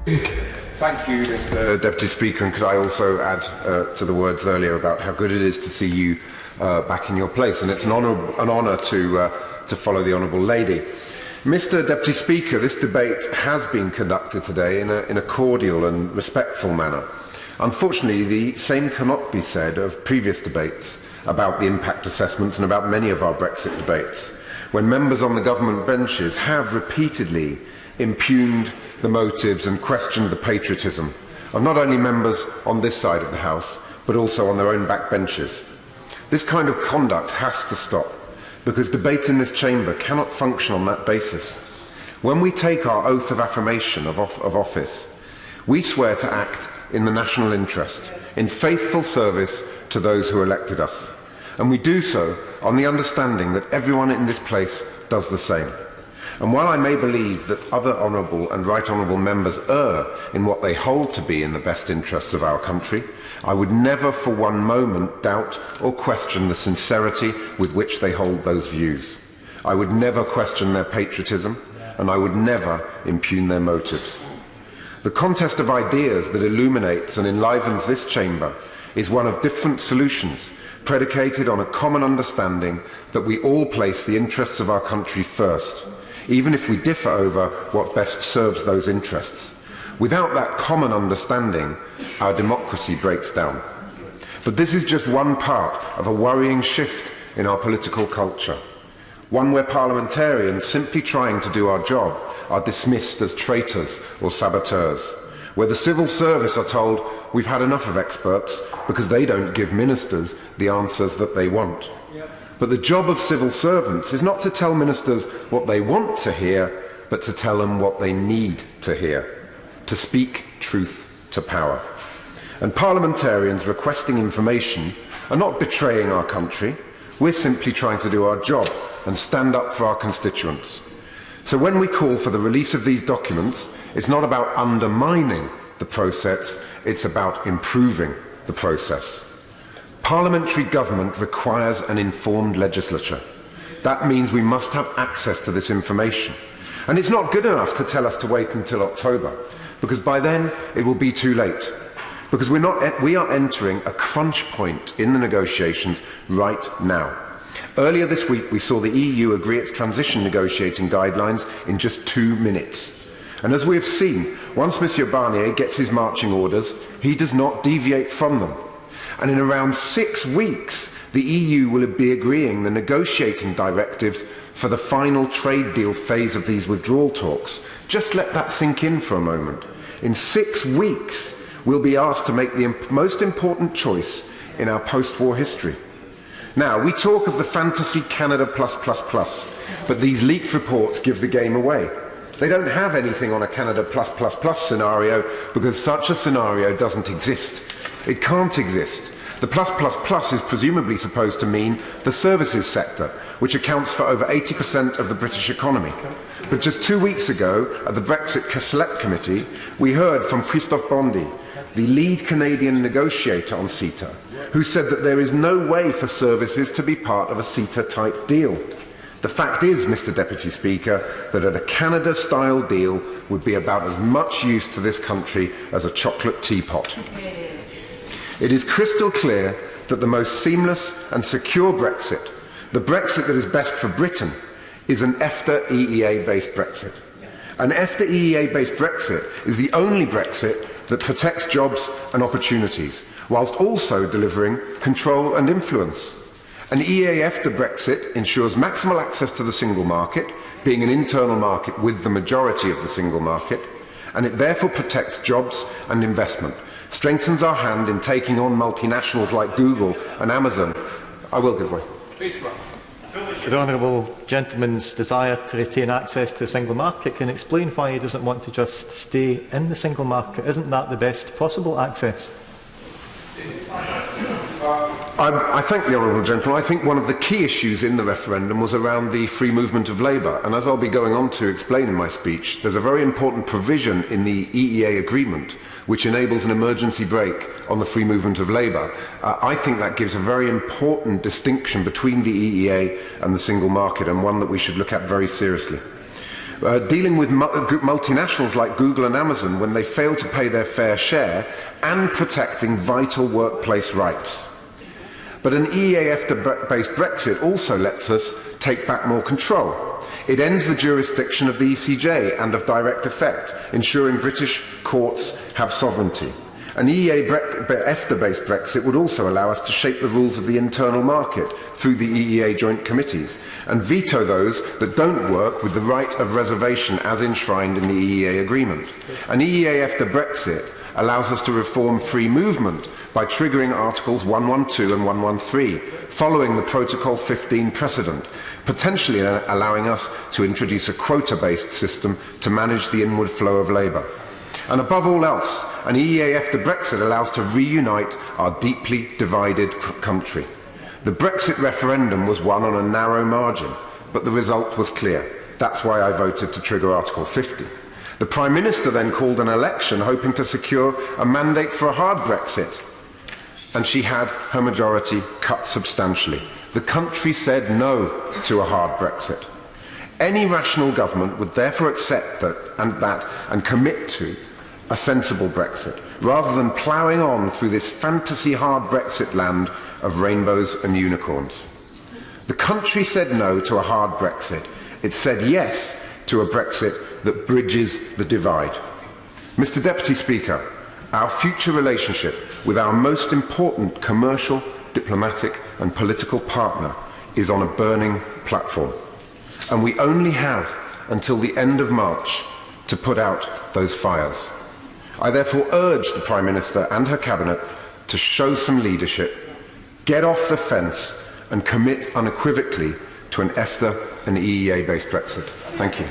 Thank you, Mr. Deputy Speaker, and could I also add to the words earlier about how good it is to see you back in your place, and it's an honour to follow the Honourable Lady. Mr. Deputy Speaker, this debate has been conducted today in a cordial and respectful manner. Unfortunately, the same cannot be said of previous debates about the impact assessments and about many of our Brexit debates, when members on the government benches have repeatedly impugned the motives and questioned the patriotism of not only members on this side of the House, but also on their own backbenches. This kind of conduct has to stop, because debate in this chamber cannot function on that basis. When we take our oath of affirmation of office, we swear to act in the national interest, in faithful service to those who elected us. And we do so on the understanding that everyone in this place does the same. And while I may believe that other honourable and right honourable members err in what they hold to be in the best interests of our country, I would never for one moment doubt or question the sincerity with which they hold those views. I would never question their patriotism, and I would never impugn their motives. The contest of ideas that illuminates and enlivens this chamber is one of different solutions, predicated on a common understanding that we all place the interests of our country first, even if we differ over what best serves those interests. Without that common understanding, our democracy breaks down. But this is just one part of a worrying shift in our political culture, one where parliamentarians simply trying to do our job are dismissed as traitors or saboteurs, where the civil service are told we've had enough of experts because they don't give ministers the answers that they want. But the job of civil servants is not to tell ministers what they want to hear, but to tell them what they need to hear, to speak truth to power. And parliamentarians requesting information are not betraying our country. We're simply trying to do our job and stand up for our constituents. So when we call for the release of these documents, it's not about undermining the process, it's about improving the process. Parliamentary government requires an informed legislature. That means we must have access to this information. And it's not good enough to tell us to wait until October, because by then it will be too late. Because we are entering a crunch point in the negotiations right now. Earlier this week, we saw the EU agree its transition negotiating guidelines in just 2 minutes. And as we have seen, once Monsieur Barnier gets his marching orders, he does not deviate from them. And in around 6 weeks, the EU will be agreeing the negotiating directives for the final trade deal phase of these withdrawal talks. Just let that sink in for a moment. In 6 weeks, we'll be asked to make the most important choice in our post-war history. Now, we talk of the fantasy Canada plus, but these leaked reports give the game away. They don't have anything on a Canada plus scenario because such a scenario doesn't exist. It can't exist. The plus is presumably supposed to mean the services sector, which accounts for over 80% of the British economy. But just 2 weeks ago, at the Brexit Select Committee, we heard from Christophe Bondy, the lead Canadian negotiator on CETA, who said that there is no way for services to be part of a CETA-type deal. The fact is, Mr. Deputy Speaker, that a Canada-style deal would be about as much use to this country as a chocolate teapot. It is crystal clear that the most seamless and secure Brexit, the Brexit that is best for Britain, is an EFTA EEA-based Brexit. An EFTA EEA-based Brexit is the only Brexit that protects jobs and opportunities, whilst also delivering control and influence. An EEA EFTA Brexit ensures maximal access to the single market, being an internal market with the majority of the single market, and it therefore protects jobs and investment, strengthens our hand in taking on multinationals like Google and Amazon. I will give way. The honourable gentleman's desire to retain access to the single market can explain why he doesn't want to just stay in the single market. Isn't that the best possible access? I thank the honourable gentleman. I think one of the key issues in the referendum was around the free movement of labour, and as I'll be going on to explain in my speech, there's a very important provision in the EEA agreement which enables an emergency brake on the free movement of labour. I think that gives a very important distinction between the EEA and the single market, and one that we should look at very seriously. dealing with multinationals like Google and Amazon when they fail to pay their fair share, and protecting vital workplace rights. But an EEA EFTA-based Brexit also lets us take back more control. It ends the jurisdiction of the ECJ and of direct effect, ensuring British courts have sovereignty. An EEA EFTA-based Brexit would also allow us to shape the rules of the internal market through the EEA joint committees and veto those that don't work with the right of reservation as enshrined in the EEA agreement. An EEA EFTA Brexit allows us to reform free movement by triggering Articles 112 and 113, following the Protocol 15 precedent, potentially allowing us to introduce a quota-based system to manage the inward flow of labour. And above all else, an EEA EFTA Brexit allows to reunite our deeply divided country. The Brexit referendum was won on a narrow margin, but the result was clear. That's why I voted to trigger Article 50. The Prime Minister then called an election hoping to secure a mandate for a hard Brexit, and she had her majority cut substantially. The country said no to a hard Brexit. Any rational government would therefore accept that and commit to a sensible Brexit, rather than ploughing on through this fantasy hard Brexit land of rainbows and unicorns. The country said no to a hard Brexit. It said yes to a Brexit that bridges the divide. Mr. Deputy Speaker, our future relationship with our most important commercial, diplomatic and political partner is on a burning platform, and we only have until the end of March to put out those fires. I therefore urge the Prime Minister and her Cabinet to show some leadership, get off the fence and commit unequivocally to an EFTA and EEA-based Brexit. Thank you.